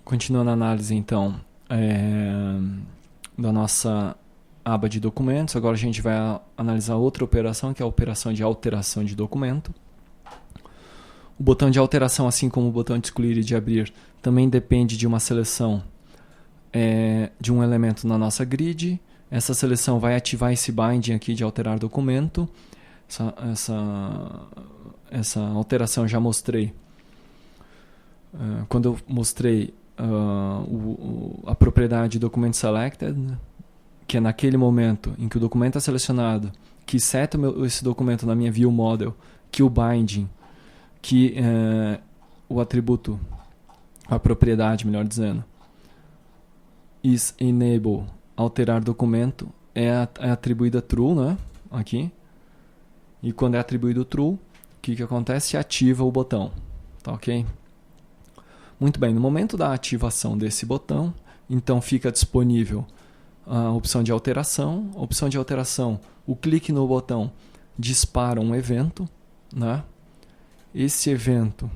Continuando a análise, então, da nossa aba de documentos, agora a gente vai analisar outra operação, que é a operação de alteração de documento. O botão de alteração, assim como o botão de excluir e de abrir, também depende de uma seleção de um elemento na nossa grid. Essa seleção vai ativar esse binding aqui de alterar documento. Essa alteração eu já mostrei. Quando eu mostrei a propriedade document selected, que é naquele momento em que o documento é selecionado, que seta esse documento na minha view model, que o binding, que o atributo, a propriedade, melhor dizendo, is enable alterar documento é atribuída true, né? Aqui. E quando é atribuído true, o que acontece? Ativa o botão. Tá ok? Muito bem, no momento da ativação desse botão, então fica disponível a opção de alteração. A opção de alteração, o clique no botão dispara um evento, né? Esse evento,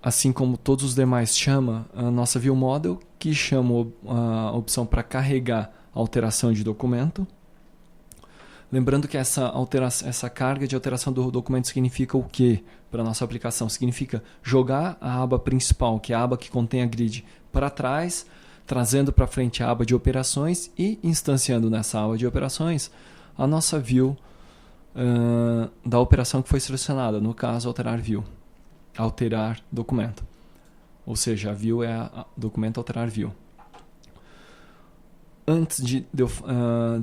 assim como todos os demais, chama a nossa view model, que chama a opção para carregar a alteração de documento. Lembrando que essa carga de alteração do documento significa o quê para a nossa aplicação? Significa jogar a aba principal, que é a aba que contém a grid, para trás, trazendo para frente a aba de operações e instanciando nessa aba de operações a nossa view da operação que foi selecionada, no caso, alterar view, alterar documento. Ou seja, a view é a documento alterar view. Antes de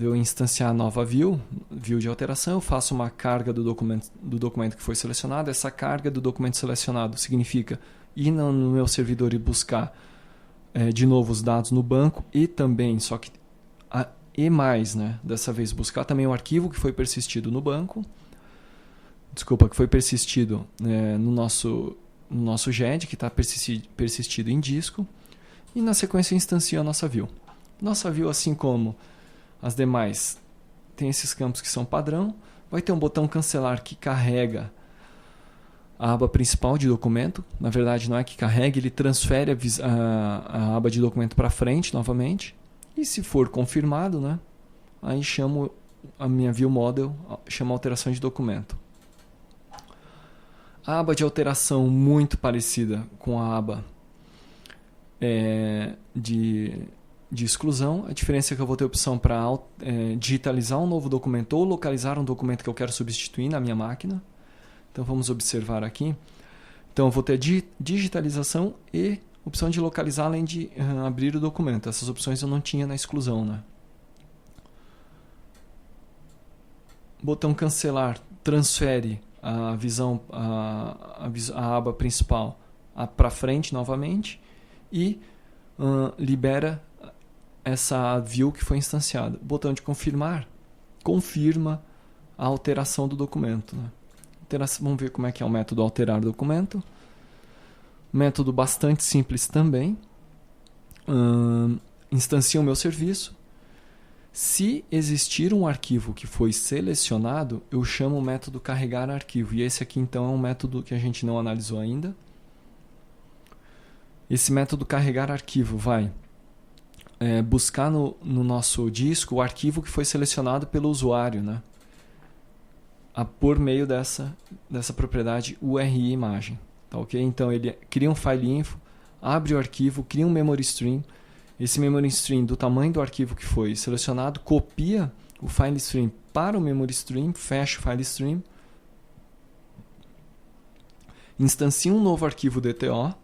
eu instanciar a nova view de alteração, eu faço uma carga do documento que foi selecionado. Essa carga do documento selecionado significa ir no meu servidor e buscar de novo os dados no banco e também, só que né? Dessa vez buscar também o arquivo que foi persistido no banco. Desculpa, que foi persistido no nosso GED, que está persistido em disco. E na sequência eu instancio a nossa view. Nossa view, assim como as demais, tem esses campos que são padrão. Vai ter um botão cancelar que carrega a aba principal de documento. Na verdade, não é que carrega, ele transfere a aba de documento para frente novamente. E se for confirmado, né, aí chamo a minha view model, chama alteração de documento. A aba de alteração muito parecida com a aba de exclusão. A diferença é que eu vou ter a opção para digitalizar um novo documento ou localizar um documento que eu quero substituir na minha máquina. Então vamos observar aqui. Então eu vou ter digitalização e opção de localizar além de abrir o documento. Essas opções eu não tinha na exclusão, né? Botão cancelar transfere a visão, a aba principal para frente novamente e libera essa view que foi instanciada. Botão de confirmar confirma a alteração do documento, né? Vamos ver como é que é o método alterar documento. Método bastante simples também. Instancio o meu serviço. Se existir um arquivo que foi selecionado, eu chamo o método carregar arquivo. E esse aqui então é um método que a gente não analisou ainda. Esse método carregar arquivo vai buscar no nosso disco o arquivo que foi selecionado pelo usuário, né? Por meio dessa propriedade URI imagem. Tá, okay? Então ele cria um file info, abre o arquivo, cria um memory stream. Esse memory stream do tamanho do arquivo que foi selecionado, copia o file stream para o memory stream, fecha o file stream, instancia um novo arquivo DTO,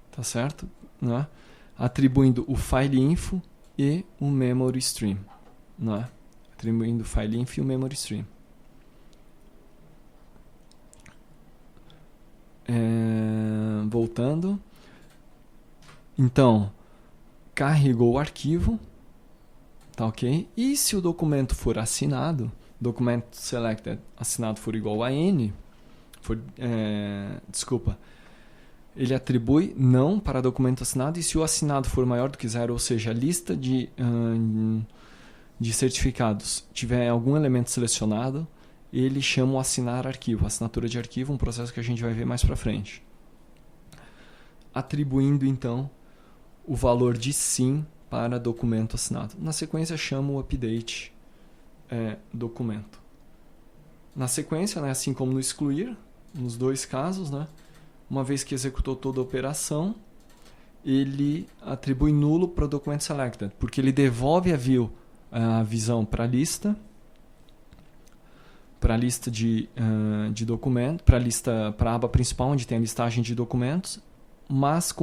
tá certo? Né? Atribuindo o file info e o memory stream, né? Atribuindo o file info e o memory stream. Voltando. Então, carregou o arquivo, tá ok? E se o documento for assinado, documento selected assinado for igual a N, ele atribui não para documento assinado, e se o assinado for maior do que 0, ou seja, a lista de certificados tiver algum elemento selecionado, ele chama o assinar arquivo, assinatura de arquivo, um processo que a gente vai ver mais para frente. atribuindo então o valor de sim para documento assinado. Na sequência chamo o update documento. Na sequência, né, assim como no excluir, nos dois casos, né, uma vez que executou toda a operação, ele atribui nulo para o documento selected, porque ele devolve a visão para a lista de documento, para a aba principal, onde tem a listagem de documentos, mas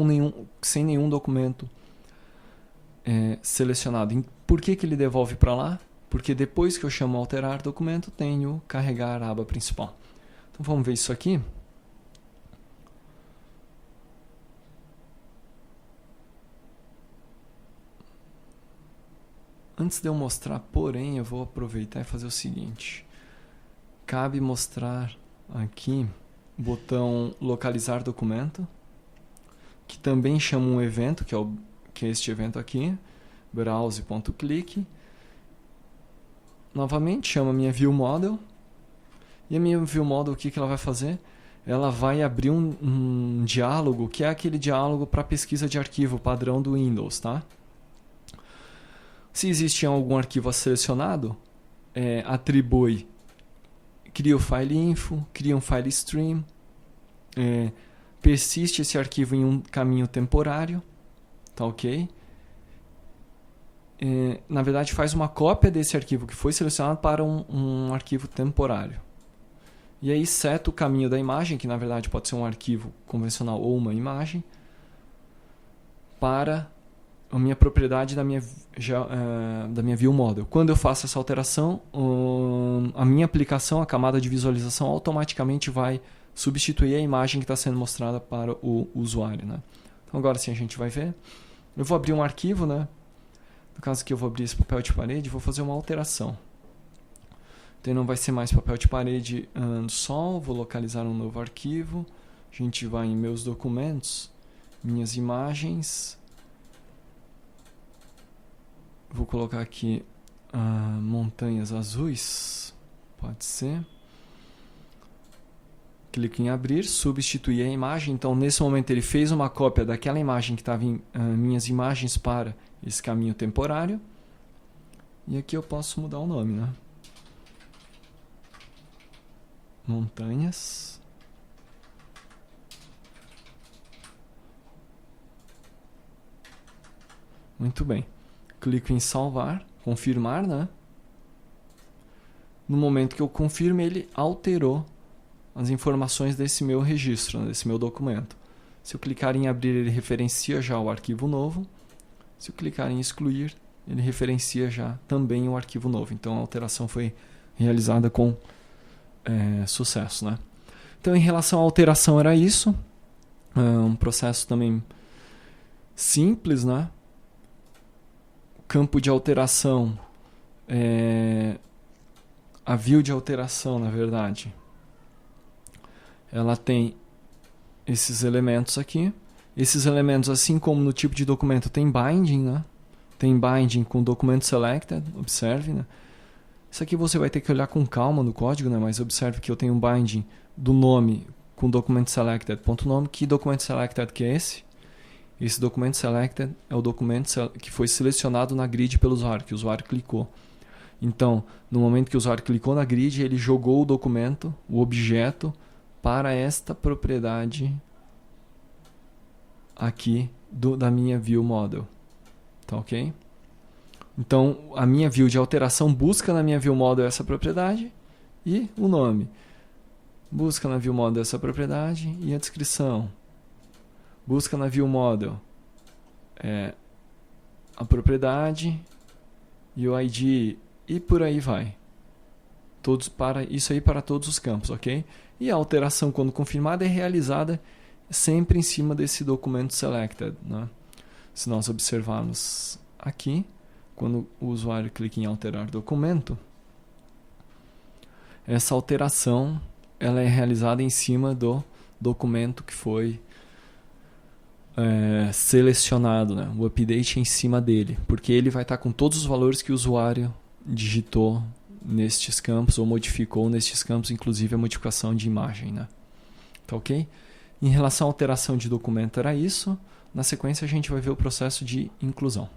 sem nenhum documento selecionado. Por que ele devolve para lá? Porque depois que eu chamo alterar documento, tenho carregar a aba principal. Então vamos ver isso aqui. Antes de eu mostrar, porém, eu vou aproveitar e fazer o seguinte. Cabe mostrar aqui o botão localizar documento, que também chama um evento, que é este evento aqui, browse.click. Novamente chama a minha viewModel. E a minha viewModel, o que ela vai fazer? Ela vai abrir um diálogo, que é aquele diálogo para pesquisa de arquivo padrão do Windows, tá? Se existe algum arquivo selecionado, atribui, cria o file info, cria um file stream, persiste esse arquivo em um caminho temporário, tá ok? Na verdade, faz uma cópia desse arquivo que foi selecionado para um arquivo temporário. E aí seta o caminho da imagem, que na verdade pode ser um arquivo convencional ou uma imagem, para a minha propriedade da minha viewModel. Quando eu faço essa alteração, a minha aplicação, a camada de visualização, automaticamente vai substituir a imagem que está sendo mostrada para o usuário, né? Então agora sim a gente vai ver. Eu vou abrir um arquivo, né? No caso que eu vou abrir esse papel de parede, vou fazer uma alteração. Então não vai ser mais papel de parede do Sol, vou localizar um novo arquivo. A gente vai em meus documentos, minhas imagens. Vou colocar aqui montanhas azuis, pode ser. Clico em abrir, substituir a imagem. Então nesse momento ele fez uma cópia daquela imagem que estava em minhas imagens para esse caminho temporário. E aqui eu posso mudar o nome, né? Montanhas. Muito bem. Clico em salvar, confirmar, né? No momento que eu confirmo, ele alterou as informações desse meu registro, né? Desse meu documento. Se eu clicar em abrir, ele referencia já o arquivo novo. Se eu clicar em excluir, ele referencia já também o arquivo novo. Então a alteração foi realizada com sucesso, né? Então em relação à alteração era isso. Um processo também simples, né? Campo de alteração, a view de alteração, na verdade, ela tem esses elementos aqui. Esses elementos, assim como no tipo de documento, tem binding, né? Tem binding com documento selected, observe, né? Isso aqui você vai ter que olhar com calma no código, né? Mas observe que eu tenho um binding do nome com documento selected.nome. Que documento selected que é esse? Esse documento selected é o documento que foi selecionado na grid pelo usuário, que o usuário clicou. Então, no momento que o usuário clicou na grid, ele jogou o documento, o objeto, para esta propriedade aqui da minha viewModel. Tá ok? Então, a minha view de alteração busca na minha viewModel essa propriedade e o nome. Busca na viewModel essa propriedade e a descrição. Busca na viewModel a propriedade e o ID e por aí vai. Isso aí para todos os campos, ok? E a alteração, quando confirmada, é realizada sempre em cima desse documento selected, né? Se nós observarmos aqui, quando o usuário clica em alterar documento, essa alteração ela é realizada em cima do documento que foi selecionado, né? O update em cima dele, porque ele vai estar com todos os valores que o usuário digitou nestes campos ou modificou nestes campos, inclusive a modificação de imagem, né? Tá ok? Em relação à alteração de documento era isso. Na sequência a gente vai ver o processo de inclusão.